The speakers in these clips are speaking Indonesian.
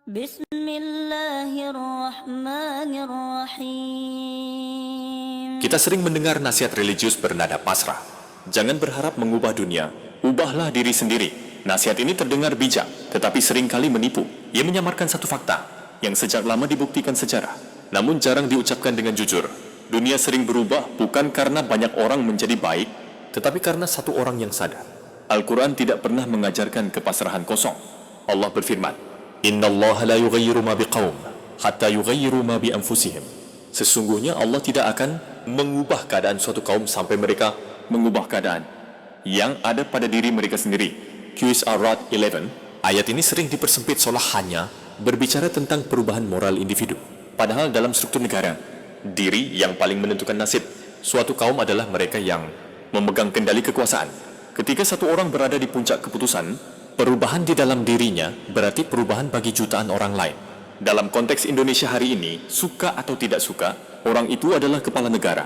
Bismillahirrahmanirrahim. Kita sering mendengar nasihat religius bernada pasrah. Jangan berharap mengubah dunia, ubahlah diri sendiri. Nasihat ini terdengar bijak, tetapi seringkali menipu. Ia menyamarkan satu fakta yang sejak lama dibuktikan sejarah, namun jarang diucapkan dengan jujur. Dunia sering berubah bukan karena banyak orang menjadi baik, tetapi karena satu orang yang sadar. Al-Quran tidak pernah mengajarkan kepasrahan kosong. Allah berfirman, Innallaha la yughayyiru ma biqaum hatta yughayyiru ma bi anfusihim. Sesungguhnya Allah tidak akan mengubah keadaan suatu kaum sampai mereka mengubah keadaan yang ada pada diri mereka sendiri. QS Ar-Ra'd 11. Ayat ini sering dipersempit seolah hanya berbicara tentang perubahan moral individu. Padahal dalam struktur negara, diri yang paling menentukan nasib suatu kaum adalah mereka yang memegang kendali kekuasaan. Ketika satu orang berada di puncak keputusan, perubahan di dalam dirinya berarti perubahan bagi jutaan orang lain. Dalam konteks Indonesia hari ini, suka atau tidak suka, orang itu adalah kepala negara.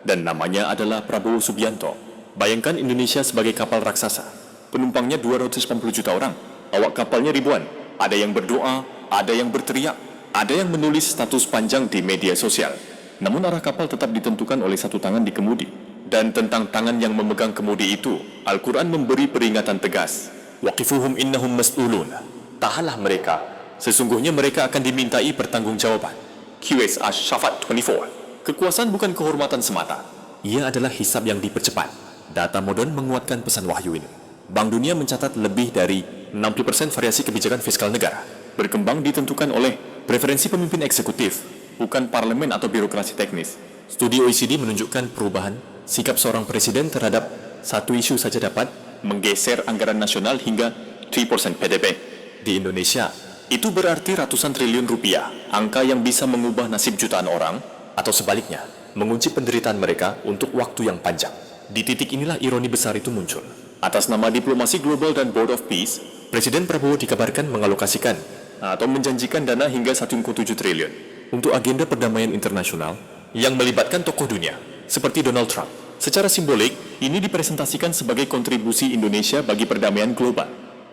Dan namanya adalah Prabowo Subianto. Bayangkan Indonesia sebagai kapal raksasa. Penumpangnya 280 juta orang. Awak kapalnya ribuan. Ada yang berdoa, ada yang berteriak, ada yang menulis status panjang di media sosial. Namun arah kapal tetap ditentukan oleh satu tangan di kemudi. Dan tentang tangan yang memegang kemudi itu, Al-Quran memberi peringatan tegas. Waqifuhum innahum mas'ulun. Tahanlah mereka. Sesungguhnya mereka akan dimintai pertanggungjawaban. QS Ash-Shafat 24. Kekuasaan bukan kehormatan semata. Ia adalah hisab yang dipercepat. Data modern menguatkan pesan wahyu ini. Bank Dunia mencatat lebih dari 60% variasi kebijakan fiskal negara berkembang ditentukan oleh preferensi pemimpin eksekutif, bukan parlemen atau birokrasi teknis. Studi OECD menunjukkan perubahan sikap seorang presiden terhadap satu isu saja dapat menggeser anggaran nasional hingga 3% PDB. Di Indonesia, itu berarti ratusan triliun rupiah, angka yang bisa mengubah nasib jutaan orang, atau sebaliknya, mengunci penderitaan mereka untuk waktu yang panjang. Di titik inilah ironi besar itu muncul. Atas nama diplomasi global dan Board of Peace, Presiden Prabowo dikabarkan mengalokasikan atau menjanjikan dana hingga 1,7 triliun untuk agenda perdamaian internasional yang melibatkan tokoh dunia, seperti Donald Trump. Secara simbolik, ini dipresentasikan sebagai kontribusi Indonesia bagi perdamaian global.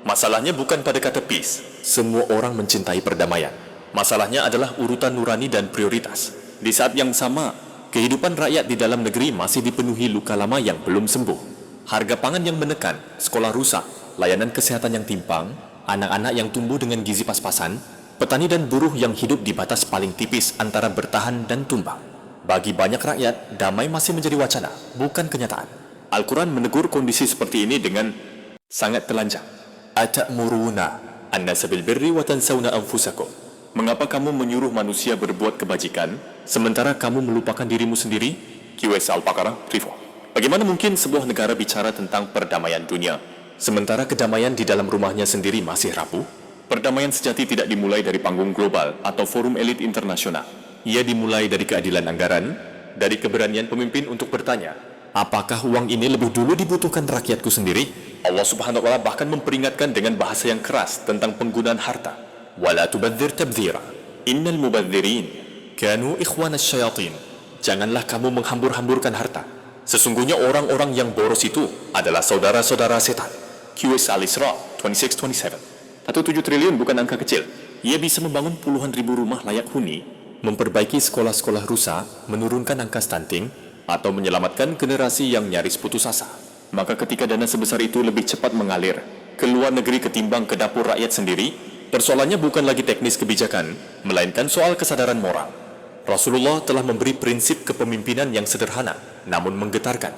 Masalahnya bukan pada kata peace. Semua orang mencintai perdamaian. Masalahnya adalah urutan nurani dan prioritas. Di saat yang sama, kehidupan rakyat di dalam negeri masih dipenuhi luka lama yang belum sembuh. Harga pangan yang menekan, sekolah rusak, layanan kesehatan yang timpang, anak-anak yang tumbuh dengan gizi pas-pasan, petani dan buruh yang hidup di batas paling tipis antara bertahan dan tumbang. Bagi banyak rakyat, damai masih menjadi wacana, bukan kenyataan. Al-Quran menegur kondisi seperti ini dengan sangat telanjang. Ata'muruna an-nasa bil birri wa tansawna anfusakum. Mengapa kamu menyuruh manusia berbuat kebajikan, sementara kamu melupakan dirimu sendiri? QS Al-Baqarah 34. Bagaimana mungkin sebuah negara bicara tentang perdamaian dunia, sementara kedamaian di dalam rumahnya sendiri masih rapuh? Perdamaian sejati tidak dimulai dari panggung global atau forum elit internasional. Ia dimulai dari keadilan anggaran, dari keberanian pemimpin untuk bertanya, apakah uang ini lebih dulu dibutuhkan rakyatku sendiri? Allah Subhanahu wa Ta'ala bahkan memperingatkan dengan bahasa yang keras tentang penggunaan harta. Wala tubadzir tabdzira. Innal mubadzirin kanu ikhwanas syayatin. Janganlah kamu menghambur-hamburkan harta. Sesungguhnya orang-orang yang boros itu adalah saudara-saudara setan. QS Al-Isra 26-27. 1,7 triliun bukan angka kecil. Ia bisa membangun puluhan ribu rumah layak huni, memperbaiki sekolah-sekolah rusak, menurunkan angka stunting, atau menyelamatkan generasi yang nyaris putus asa. Maka ketika dana sebesar itu lebih cepat mengalir ke luar negeri ketimbang ke dapur rakyat sendiri, persoalannya bukan lagi teknis kebijakan, melainkan soal kesadaran moral. Rasulullah telah memberi prinsip kepemimpinan yang sederhana, namun menggetarkan.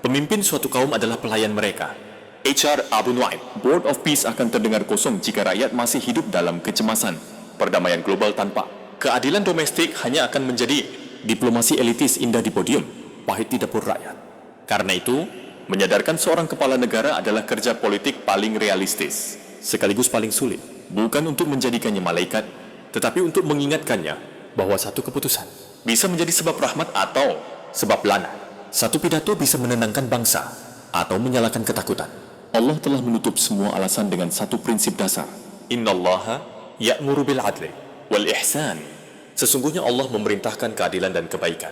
Pemimpin suatu kaum adalah pelayan mereka. HR Abu Nuaim, Board of Peace akan terdengar kosong jika rakyat masih hidup dalam kecemasan. Perdamaian global tanpa keadilan domestik hanya akan menjadi diplomasi elitis indah di podium, pahit di dapur rakyat. Karena itu, menyadarkan seorang kepala negara adalah kerja politik paling realistis, sekaligus paling sulit. Bukan untuk menjadikannya malaikat, tetapi untuk mengingatkannya bahwa satu keputusan bisa menjadi sebab rahmat atau sebab lana. Satu pidato bisa menenangkan bangsa atau menyalakan ketakutan. Allah telah menutup semua alasan dengan satu prinsip dasar. Innallaha ya'muru bil adli wal ihsan. Sesungguhnya Allah memerintahkan keadilan dan kebaikan.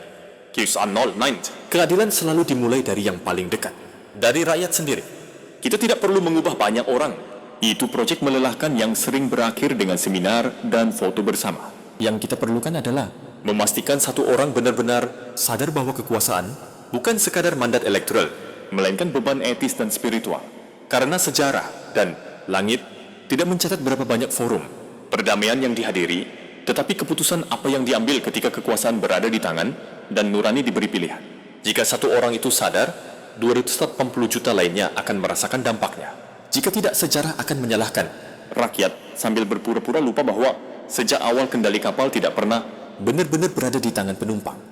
Qis An-Nahl 9. Keadilan selalu dimulai dari yang paling dekat, dari rakyat sendiri. Kita tidak perlu mengubah banyak orang, Itu proyek melelahkan yang sering berakhir dengan seminar dan foto bersama. Yang kita perlukan adalah Memastikan satu orang benar-benar sadar bahwa kekuasaan bukan sekadar mandat elektoral, melainkan beban etis dan spiritual. Karena sejarah dan langit tidak mencatat berapa banyak forum perdamaian yang dihadiri, tetapi keputusan apa yang diambil ketika kekuasaan berada di tangan dan nurani diberi pilihan. Jika satu orang itu sadar, 280 juta lainnya akan merasakan dampaknya. Jika tidak, sejarah akan menyalahkan rakyat sambil berpura-pura lupa bahwa sejak awal kendali kapal tidak pernah benar-benar berada di tangan penumpang.